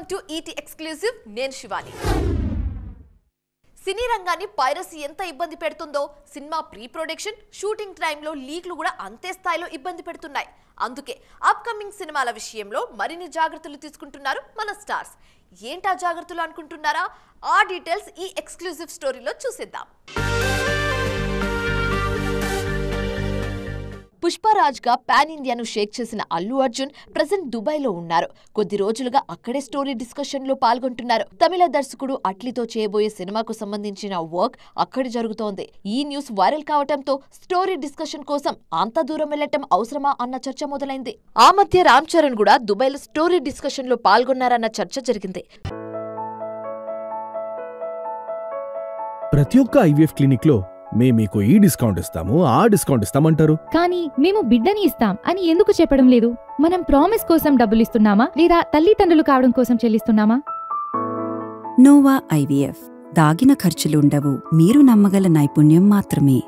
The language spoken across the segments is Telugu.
వెల్కమ్ టు ఈటీ ఎక్స్క్లూజివ్ నేను శివాని. సినీ రంగాన్ని పైరసీ ఎంత ఇబ్బంది పెడుతుందో సినిమా ప్రీ ప్రొడక్షన్ షూటింగ్ టైంలో లీక్లు కూడా అంతే స్థాయిలో ఇబ్బంది పెడుతున్నాయి. అందుకే అప్కమింగ్ సినిమాల విషయంలో మరిన్ని జాగ్రత్తలు తీసుకుంటున్నారు మన స్టార్స్. ఏంటా జాగ్రత్తలు అనుకుంటున్నారా? ఆ డీటెయిల్స్ ఈ ఎక్స్క్లూజివ్ స్టోరీలో చూసేద్దాం. పుష్పరాజ్ గా పాన్ ఇండియాను షేక్ చేసిన అల్లు అర్జున్ ప్రెజెంట్ దుబాయ్ లో ఉన్నారు. కొద్ది రోజులుగా అక్కడే స్టోరీ డిస్కషన్ లో పాల్గొంటున్నారు. తమిళ దర్శకుడు అట్లీతో చేయబోయే సినిమాకు సంబంధించిన వర్క్ అక్కడ జరుగుతోంది. ఈ న్యూస్ వైరల్ కావడంతో స్టోరీ డిస్కషన్ కోసం అంత దూరం వెళ్లటం అవసరమా అన్న చర్చ మొదలైంది. ఆ మధ్య రామ్ చరణ్ కూడా దుబాయ్ లో స్టోరీ డిస్కషన్ లో పాల్గొన్నారన్న చర్చ జరిగింది. ప్రతి ఒక్క ఐవీఎఫ్ క్లినిక్ లో మీకు ఈ డిస్కౌంట్ ఇస్తాము, ఆ డిస్కౌంట్ ఇస్తామంటారు. కానీ మేము బిడ్డని ఇస్తాం అని ఎందుకు చెప్పడం లేదు? మనం ప్రామిస్ కోసం డబ్బులు ఇస్తున్నామా లేదా తల్లిదండ్రులు కావడం కోసం చెల్లిస్తున్నామా? నోవా ఐవీఎఫ్ దాగిన ఖర్చులుండవు, మీరు నమ్మగల నైపుణ్యం మాత్రమే.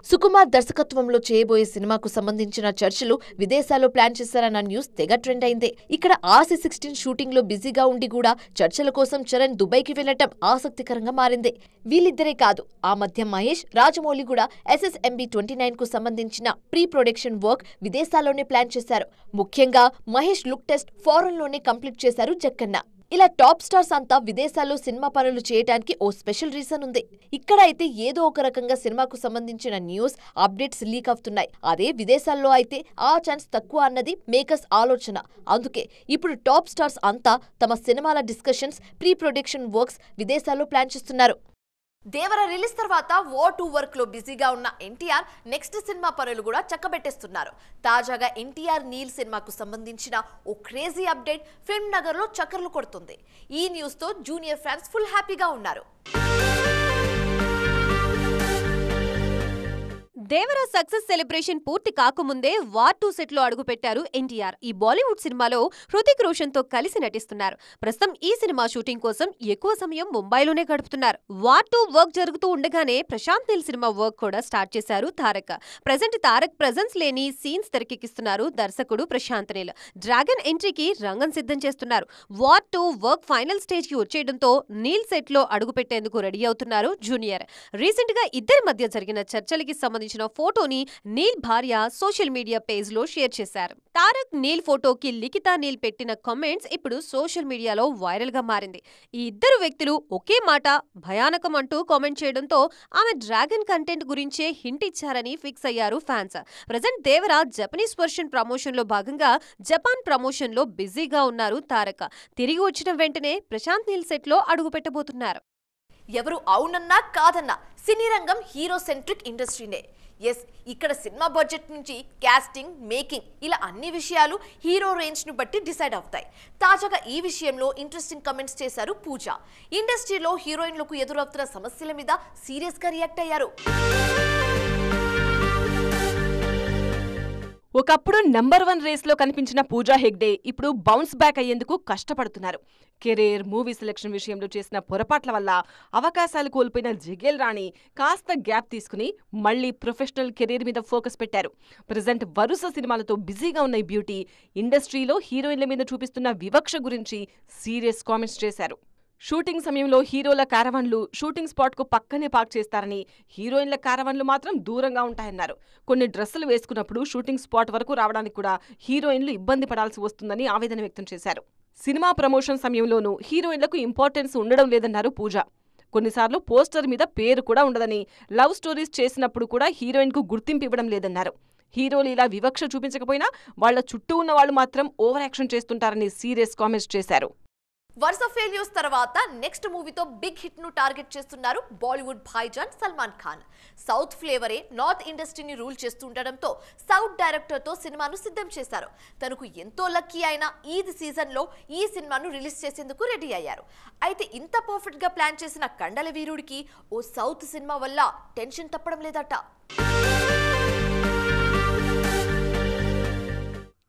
సుకుమార్ దర్శకత్వంలో చేయబోయే సినిమాకు సంబంధించిన చర్చలు విదేశాల్లో ప్లాన్ చేశారన్న న్యూస్ తెగ ట్రెండ్ అయింది. ఇక్కడ ఆర్సీ 16 షూటింగ్ లో బిజీగా ఉండి కూడా చర్చల కోసం చరణ్ దుబాయ్కి వెళ్లటం ఆసక్తికరంగా మారింది. వీళ్ళిద్దరే కాదు, ఆ మధ్య మహేష్, రాజమౌళి కూడా SSMB 29 కు సంబంధించిన ప్రీ ప్రొడక్షన్ వర్క్ విదేశాల్లోనే ప్లాన్ చేశారు. ముఖ్యంగా మహేష్ లుక్ టెస్ట్ ఫారెన్ లోనే కంప్లీట్ చేశారు జక్కన్న. ఇలా టాప్ స్టార్స్ అంతా విదేశాల్లో సినిమా పనులు చేయడానికి ఓ స్పెషల్ రీజన్ ఉంది. ఇక్కడ అయితే ఏదో ఒక రకంగా సినిమాకు సంబంధించిన న్యూస్ అప్డేట్స్ లీక్ అవుతున్నాయి. అదే విదేశాల్లో అయితే ఆ ఛాన్స్ తక్కువ అన్నది మేకర్స్ ఆలోచన. అందుకే ఇప్పుడు టాప్ స్టార్స్ అంతా తమ సినిమాల డిస్కషన్స్, ప్రీ ప్రొడక్షన్ వర్క్స్ విదేశాల్లో ప్లాన్ చేస్తున్నారు. దేవర రిలీజ్ తర్వాత వార్ 2 వర్క్ లో బిజీగా ఉన్న ఎన్టీఆర్ నెక్స్ట్ సినిమా పనులు కూడా చక్కబెట్టేస్తున్నారు. తాజాగా ఎన్టీఆర్ నీల్ సినిమాకు సంబంధించిన ఓ క్రేజీ అప్డేట్ ఫిల్మ్ నగర్ లో చక్కర్లు కొడుతుంది. ఈ న్యూస్ తో జూనియర్ ఫ్యాన్స్ ఫుల్ హ్యాపీగా ఉన్నారు. దేవర సక్సెస్ సెలబ్రేషన్ పూర్తి కాకముందే వార్ 2 సెట్ లో అడుగుపెట్టారు ఎన్టీఆర్. ఈ బాలీవుడ్ సినిమాలో హృతిక్ రోషన్ తో కలిసి నటిస్తున్నారు. ప్రస్తుతం ఈ సినిమా షూటింగ్ కోసం ఎక్కువ సమయం ముంబైలోనే గడుపుతున్నారు. వార్ 2 వర్క్ జరుగుతూ ఉండగానే ప్రశాంత్ నీల్ సినిమా వర్క్ కూడా స్టార్ట్ చేశారు తారక్. ప్రెజెంట్ తారక్ ప్రెజెన్స్ లేని సీన్స్ తెరకెక్కిస్తున్నారు దర్శకుడు ప్రశాంత్ నీల్. డ్రాగన్ ఎంట్రీకి రంగం సిద్ధం చేస్తున్నారు. వార్ 2 వర్క్ ఫైనల్ స్టేజ్ కి వచ్చేయడంతో నీల్ సెట్ లో అడుగుపెట్టేందుకు రెడీ అవుతున్నారు జూనియర్. రీసెంట్ గా ఇద్దరి మధ్య జరిగిన చర్చలకి సంబంధించిన ఫోటోని నీల్ భార్య సోషల్ మీడియా పేజ్ లో షేర్ చేశారు. తారక్ నీల్ ఫోటోకి లిఖితా నీల్ పెట్టిన కామెంట్స్ ఇప్పుడు సోషల్ మీడియాలో వైరల్ గా మారింది. ఈ ఇద్దరు వ్యక్తులు ఒకే మాట భయానకం అంటూ కామెంట్ చేయడంతో ఆమె డ్రాగన్ కంటెంట్ గురించే హింట్ ఇచ్చారని ఫిక్స్ అయ్యారు ఫ్యాన్స్. ప్రెజెంట్ దేవర జపనీస్ వర్షన్ ప్రమోషన్ లో భాగంగా జపాన్ ప్రమోషన్ లో బిజీగా ఉన్నారు తారక్. తిరిగి వచ్చిన వెంటనే ప్రశాంత్ నీల్ సెట్ లో అడుగు పెట్టబోతున్నారు. ఎవరు అవునన్నా కాదన్నా సినీ రంగం హీరో సెంట్రిక్ ఇండస్ట్రీనే. ఎస్, ఇక్కడ సినిమా బడ్జెట్ నుంచి కాస్టింగ్, మేకింగ్ ఇలా అన్ని విషయాలు హీరో రేంజ్ ను బట్టి డిసైడ్ అవుతాయి. తాజాగా ఈ విషయంలో ఇంట్రెస్టింగ్ కమెంట్స్ చేశారు పూజ. ఇండస్ట్రీలో హీరోయిన్లకు ఎదురవుతున్న సమస్యల మీద సీరియస్ గా రియాక్ట్ అయ్యారు. ఒకప్పుడు నంబర్ 1 రేస్లో కనిపించిన పూజా హెగ్డే ఇప్పుడు బౌన్స్ బ్యాక్ అయ్యేందుకు కష్టపడుతున్నారు. కెరీర్, మూవీ సెలెక్షన్ విషయంలో చేసిన పొరపాట్ల వల్ల అవకాశాలు కోల్పోయిన జిగేల్ రాణి కాస్త గ్యాప్ తీసుకుని మళ్లీ ప్రొఫెషనల్ కెరీర్ మీద ఫోకస్ పెట్టారు. ప్రెజెంట్ వరుస సినిమాలతో బిజీగా ఉన్న ఈ బ్యూటీ ఇండస్ట్రీలో హీరోయిన్ల మీద చూపిస్తున్న వివక్ష గురించి సీరియస్ కామెంట్స్ చేశారు. షూటింగ్ సమయంలో హీరోల కారవాన్లు షూటింగ్ స్పాట్ కు పక్కనే పార్క్ చేస్తారని, హీరోయిన్ల కారవాన్లు మాత్రం దూరంగా ఉంటాయన్నారు. కొన్ని డ్రెస్సులు వేసుకున్నప్పుడు షూటింగ్ స్పాట్ వరకు రావడానికి కూడా హీరోయిన్లు ఇబ్బంది పడాల్సి వస్తుందని ఆవేదన వ్యక్తం చేశారు. సినిమా ప్రమోషన్ సమయంలోనూ హీరోయిన్లకు ఇంపార్టెన్స్ ఉండడం లేదన్నారు పూజ. కొన్నిసార్లు పోస్టర్ మీద పేరు కూడా ఉండదని, లవ్ స్టోరీస్ చేసినప్పుడు కూడా హీరోయిన్ కు గుర్తింపు ఇవ్వడం లేదన్నారు. హీరోలు ఇలా వివక్ష చూపించకపోయినా వాళ్ల చుట్టూ ఉన్న వాళ్ళు మాత్రం ఓవర్ యాక్షన్ చేస్తుంటారని సీరియస్ కామెంట్స్ చేశారు. వరుస ఫెయిల్యూర్స్ తర్వాత నెక్స్ట్ మూవీతో బిగ్ హిట్ ను టార్గెట్ చేస్తున్నారు బాలీవుడ్ భాయిజాన్ సల్మాన్ ఖాన్. సౌత్ ఫ్లేవరే నార్త్ ఇండస్ట్రీని రూల్ చేస్తుండటంతో సౌత్ డైరెక్టర్ తో సినిమాను సిద్ధం చేశారు. తనకు ఎంతో లక్కీ అయిన ఈద్ సీజన్ లో ఈ సినిమాను రిలీజ్ చేసేందుకు రెడీ అయ్యారు. అయితే ఇంత పర్ఫెక్ట్ గా ప్లాన్ చేసిన కండల వీరుడికి ఓ సౌత్ సినిమా వల్ల టెన్షన్ తప్పడం లేదట.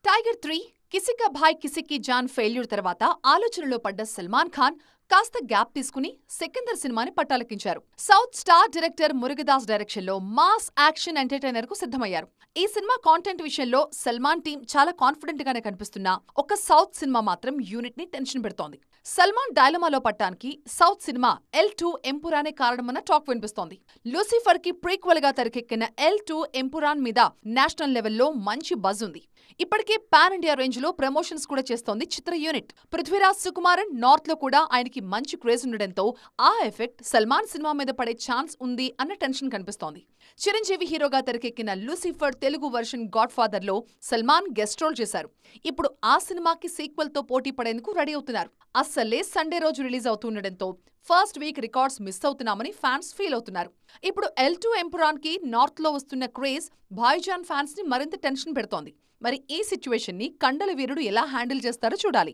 టైగర్ 3 కిసికా భాయ్ కిసికి జాన్ ఫెయిల్యూర్ తర్వాత ఆలోచనలో పడ్డ సల్మాన్ ఖాన్ కాస్త గ్యాప్ తీసుకుని సికిందర్ సినిమాని పట్టాలెక్కించారు. South star director Murugadoss direction లో మాస్ యాక్షన్ ఎంటర్టైనర్ కు సిద్ధమయ్యారు. ఈ సినిమా కాంటెంట్ విషయంలో సల్మాన్ టీం చాలా కాన్ఫిడెంట్ గానే కనిపిస్తున్నా ఒక సౌత్ సినిమా మాత్రం యూనిట్ ని టెన్షన్ పెడుతోంది. సల్మాన్ డైలమాలో పట్టానికి సౌత్ సినిమా L2 ఎంపురానే కారణమన్న టాక్ వినిపిస్తోంది. లూసిఫర్ కి ప్రీక్వెల్ గా తెరకెక్కిన L2 ఎంపురాన్ మీద నేషనల్ లెవెల్లో మంచి బజ్ ఉంది. ఇప్పటికే పాన్ ఇండియా రేంజ్ లో ప్రమోషన్స్ కూడా చేస్తోంది చిత్ర యూనిట్. పృథ్వీరాజ్ సుకుమారన్ నార్త్ లో కూడా ఆయనకి మంచి క్రేజ్ ఉండడంతో ఆ ఎఫెక్ట్ సల్మాన్ సినిమా మీద పడే ఛాన్స్ ఉంది అన్న టెన్షన్ కనిపిస్తోంది. చిరంజీవి హీరోగా తెరకెక్కిన Lucifer Telugu version God father లో సల్మాన్ గెస్ట్ రోల్ చేశారు. ఇప్పుడు ఆ సినిమాకి సీక్వెల్ తో పోటీ పడేందుకు రెడీ అవుతున్నారు. అస్సలే సండే రోజు రిలీజ్ అవుతుండటంతో ఫస్ట్ వీక్ రికార్డ్స్ మిస్ అవుతున్నామని ఫ్యాన్స్ ఫీల్ అవుతున్నారు. ఇప్పుడు L2 ఎంపురాన్ కి నార్త్ లో వస్తున్న క్రేజ్ భాయ్జాన్ ఫ్యాన్స్ ని మరింత టెన్షన్ పెడుతోంది. మరి ఈ సిచ్యువేషన్ ని కండల వీరుడు ఎలా హ్యాండిల్ చేస్తారో చూడాలి.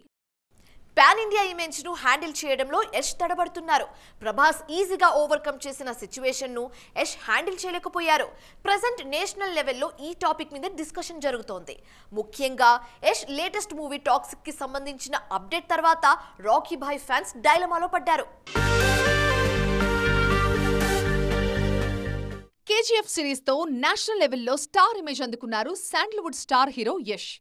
పాన్ ఇండియా ఇమేజ్ ను హ్యాండిల్ చేయడంలో యష్ తడబడుతున్నారు. ప్రభాస్ ఈజీగా ఓవర్కమ్ చేసిన సిచ్యువేషన్ ను యష్ హ్యాండిల్ చేయలేకపోయారు. ప్రెజెంట్ నేషనల్ లెవెల్లో ఈ టాపిక్ మీద డిస్కషన్ జరుగుతోంది. ముఖ్యంగా యష్ లేటెస్ట్ మూవీ టాక్సిక్ కి సంబంధించిన అప్డేట్ తర్వాత రాకీ భాయ్ ఫ్యాన్స్ డైలమాలో పడ్డారు. KGF సిరీస్ తో నేషనల్ లెవెల్లో స్టార్ ఇమేజ్ అందుకున్నారు శాండల్వుడ్ స్టార్ హీరో యష్.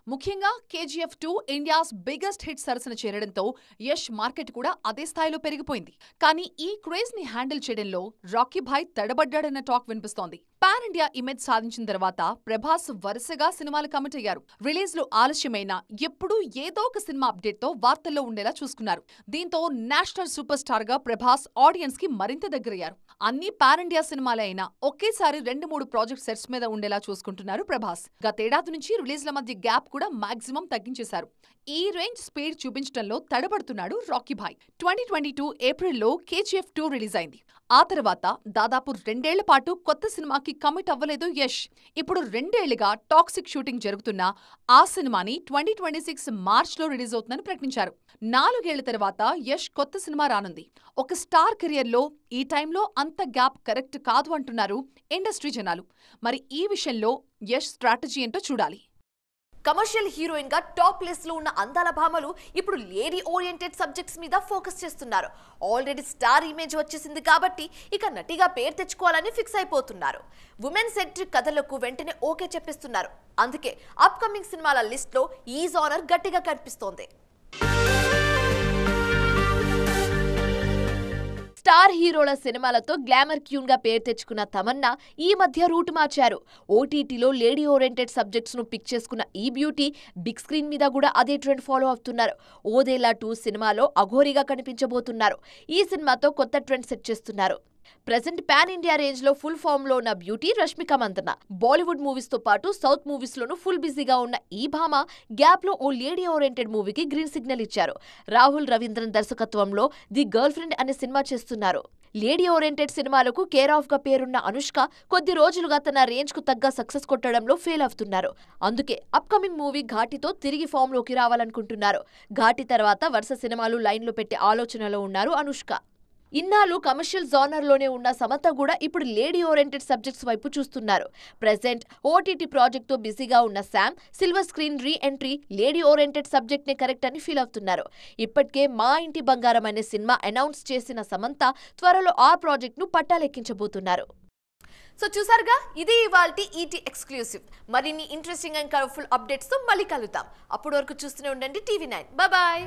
ముఖ్యంగా KGF 2 ఇండియాస్ బిగ్గెస్ట్ హిట్ సరసన చేరడంతో యష్ మార్కెట్ కూడా అదే స్థాయిలో పెరిగిపోయింది. కానీ ఈ క్రేజ్ ని హ్యాండిల్ చేయడంలో రాకీ భాయ్ తడబడ్డాడన్న టాక్ వినిపిస్తోంది. పాన్ ఇండియా ఇమేజ్ సాధించిన తర్వాత ప్రభాస్ వరుసగా సినిమాలు కమిట్ అయ్యారు. రిలీజ్ లో ఆలస్యమైన ఎప్పుడూ ఏదో ఒక సినిమా అప్డేట్ తో వార్తల్లో ఉండేలా చూసుకున్నారు. దీంతో నేషనల్ సూపర్ స్టార్ గా ప్రభాస్ ఆడియన్స్ కి మరింత దగ్గరయ్యారు. అన్ని పాన్ ఇండియా సినిమాలే అయినా ఒకేసారి 2-3 ప్రాజెక్ట్ సెట్స్ మీద ఉండేలా చూసుకుంటున్నారు ప్రభాస్. గతేడాది నుంచి రిలీజ్ల మధ్య గ్యాప్ కూడా మాక్సిమం తగ్గించేశారు. ఈ రేంజ్ స్పీడ్ చూపించడంలో తడబడుతున్నాడు రాకీ భాయ్. 2022 ఏప్రిల్లో KGF 2 రిలీజ్ అయింది. ఆ తర్వాత దాదాపు 2 ఏళ్ల పాటు కొత్త సినిమాకి కమిట్ అవ్వలేదు యష్. ఇప్పుడు 2 ఏళ్లుగా టాక్సిక్ షూటింగ్ జరుగుతున్నా ఆ సినిమాని 2026 మార్చ్లో రిలీజ్ అవుతుందని ప్రకటించారు. 4 ఏళ్ల తర్వాత యష్ కొత్త సినిమా రానుంది. ఒక స్టార్ కెరియర్లో ఈ టైంలో అంత గ్యాప్ కరెక్ట్ కాదు అంటున్నారు ఇండస్ట్రీ జనాలు. మరి ఈ విషయంలో యష్ స్ట్రాటజీ ఏంటో చూడాలి. కమర్షియల్ హీరోయిన్ గా టాప్ లిస్ట్ లో ఉన్న అందాల భామలు ఇప్పుడు లేడీ ఓరియంటెడ్ సబ్జెక్ట్స్ మీద ఫోకస్ చేస్తున్నారు. ఆల్రెడీ స్టార్ ఇమేజ్ వచ్చేసింది కాబట్టి ఇక నటిగా పేరు తెచ్చుకోవాలని ఫిక్స్ అయిపోతున్నారు. ఉమెన్ సెంట్రిక్ కథలకు వెంటనే ఓకే చెప్పిస్తున్నారు. అందుకే అప్ కమింగ్ సినిమాల లిస్ట్ లో ఈ జానర్ గట్టిగా కనిపిస్తోంది. స్టార్ హీరోల సినిమాలతో గ్లామర్ క్యూన్ గా పేరు తెచ్చుకున్న తమన్నా ఈ మధ్య రూట్ మార్చారు. ఓటీటీలో లేడీ ఓరియంటెడ్ సబ్జెక్ట్స్ ను పిక్ చేసుకున్న ఈ బ్యూటీ బిగ్ స్క్రీన్ మీద కూడా అదే ట్రెండ్ ఫాలో అవుతున్నారు. ఓదేలా 2 సినిమాలో అఘోరీగా కనిపించబోతున్నారు. ఈ సినిమాతో కొత్త ట్రెండ్ సెట్ చేస్తున్నారు. ప్రెజెంట్ పాన్ ఇండియా రేంజ్ లో ఫుల్ ఫామ్ లో ఉన్న బ్యూటీ రష్మిక మందన్న. బాలీవుడ్ మూవీస్ తో పాటు సౌత్ మూవీస్ లోనూ ఫుల్ బిజీగా ఉన్న ఈ భామ గ్యాప్ లో ఓ లేడీ ఓరియంటెడ్ మూవీకి గ్రీన్ సిగ్నల్ ఇచ్చారు. రాహుల్ రవీంద్రన్ దర్శకత్వంలో ది గర్ల్ ఫ్రెండ్ అనే సినిమా చేస్తున్నారు. లేడీ ఓరియంటెడ్ సినిమాలకు కేర్ ఆఫ్ గా పేరున్న అనుష్క కొద్ది రోజులుగా తన రేంజ్ కు తగ్గ సక్సెస్ కొట్టడంలో ఫెయిల్ అవుతున్నారు. అందుకే అప్కమింగ్ మూవీ ఘాటితో తిరిగి ఫామ్ లోకి రావాలనుకుంటున్నారు. ఘాటి తర్వాత వరుస సినిమాలు లైన్ లో పెట్టే ఆలోచనలో ఉన్నారు అనుష్క. ఇన్నాళ్ళు కమర్షియల్ జానర్లోనే ఉన్న సమంత కూడా ఇప్పుడు లేడీ ఓరియంటెడ్ సబ్జెక్ట్స్ వైపు చూస్తున్నారు. ప్రెజెంట్ ఓటీటీ ప్రాజెక్ట్తో బిజీగా ఉన్న Sam silver screen re entry lady oriented సబ్జెక్ట్నే కరెక్ట్ అని ఫీల్ అవుతున్నారు. ఇప్పటికే మా ఇంటి బంగారం అనే సినిమా అనౌన్స్ చేసిన సమంత త్వరలో ఆ ప్రాజెక్ట్ను పట్టాలెక్కించబోతున్నారు. సో చూసారుగా, ఇది ఇవాల్టి ఈటీ ఎక్స్క్లూసివ్. మరిన్ని ఇంట్రెస్టింగ్ అండ్ కలర్ఫుల్ అప్డేట్స్తో మళ్ళీ కలుద్దాం. అప్పటి వరకు చూస్తూనే ఉండండి TV9. బాయ్.